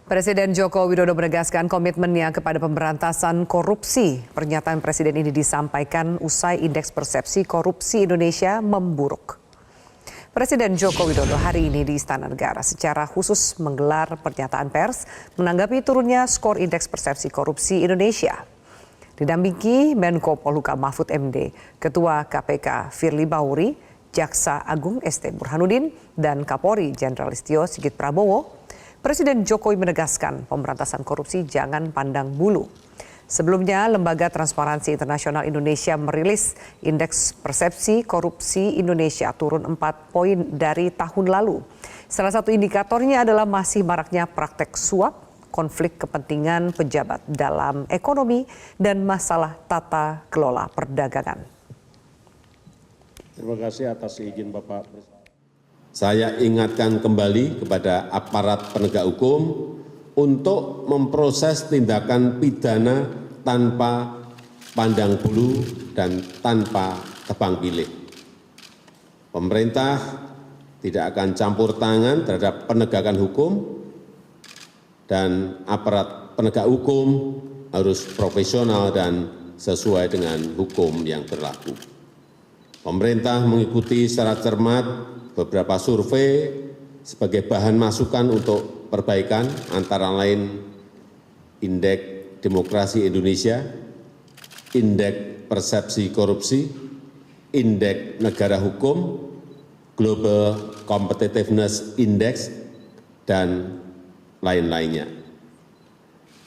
Presiden Joko Widodo menegaskan komitmennya kepada pemberantasan korupsi. Pernyataan Presiden ini disampaikan usai indeks persepsi korupsi Indonesia memburuk. Presiden Joko Widodo hari ini di Istana Negara secara khusus menggelar pernyataan pers menanggapi turunnya skor indeks persepsi korupsi Indonesia. Didampingi Menko Polhukam Mahfud MD, Ketua KPK Firly Bahuri, Jaksa Agung ST Burhanuddin, dan Kapolri Jenderal Listio Sigit Prabowo, Presiden Jokowi menegaskan pemberantasan korupsi jangan pandang bulu. Sebelumnya, Lembaga Transparansi Internasional Indonesia merilis indeks persepsi korupsi Indonesia turun 4 poin dari tahun lalu. Salah satu indikatornya adalah masih maraknya praktek suap, konflik kepentingan pejabat dalam ekonomi, dan masalah tata kelola perdagangan. Terima kasih atas izin Bapak Presiden. Saya ingatkan kembali kepada aparat penegak hukum untuk memproses tindakan pidana tanpa pandang bulu dan tanpa tebang pilih. Pemerintah tidak akan campur tangan terhadap penegakan hukum dan aparat penegak hukum harus profesional dan sesuai dengan hukum yang berlaku. Pemerintah mengikuti secara cermat beberapa survei sebagai bahan masukan untuk perbaikan, antara lain Indeks Demokrasi Indonesia, Indeks Persepsi Korupsi, Indeks Negara Hukum, Global Competitiveness Index, dan lain-lainnya.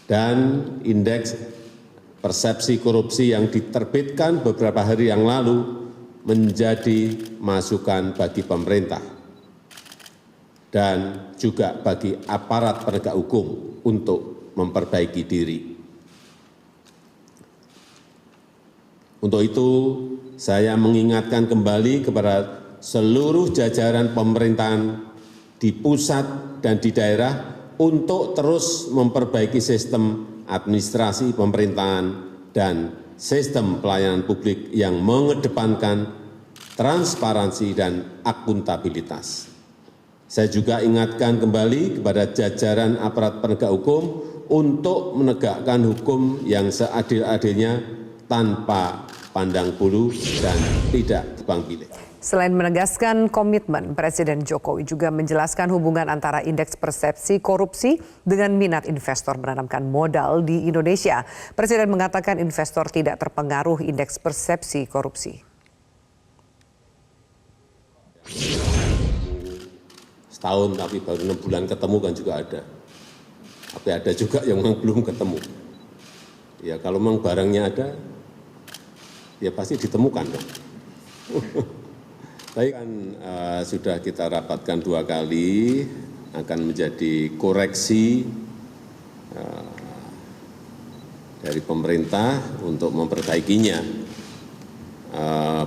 Dan Indeks Persepsi Korupsi yang diterbitkan beberapa hari yang lalu menjadi masukan bagi pemerintah dan juga bagi aparat penegak hukum untuk memperbaiki diri. Untuk itu, saya mengingatkan kembali kepada seluruh jajaran pemerintahan di pusat dan di daerah untuk terus memperbaiki sistem administrasi pemerintahan dan sistem pelayanan publik yang mengedepankan transparansi dan akuntabilitas. Saya juga ingatkan kembali kepada jajaran aparat penegak hukum untuk menegakkan hukum yang seadil-adilnya tanpa pandang bulu dan tidak tebang pilih. Selain menegaskan komitmen, Presiden Jokowi juga menjelaskan hubungan antara indeks persepsi korupsi dengan minat investor menanamkan modal di Indonesia. Presiden mengatakan investor tidak terpengaruh indeks persepsi korupsi. Setahun tapi baru 6 bulan ketemu kan juga ada. Tapi ada juga yang memang belum ketemu. Ya kalau memang barangnya ada, ya pasti ditemukan dong. Tapi kan sudah kita rapatkan 2 kali, akan menjadi koreksi dari pemerintah untuk memperbaikinya,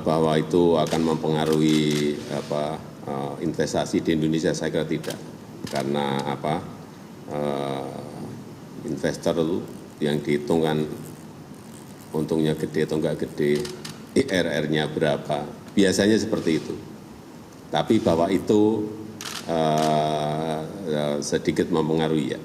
bahwa itu akan mempengaruhi investasi di Indonesia. Saya kira tidak, karena investor itu yang dihitungkan untungnya gede atau enggak gede, IRR-nya berapa, biasanya seperti itu. Tapi bahwa itu sedikit mempengaruhi ya.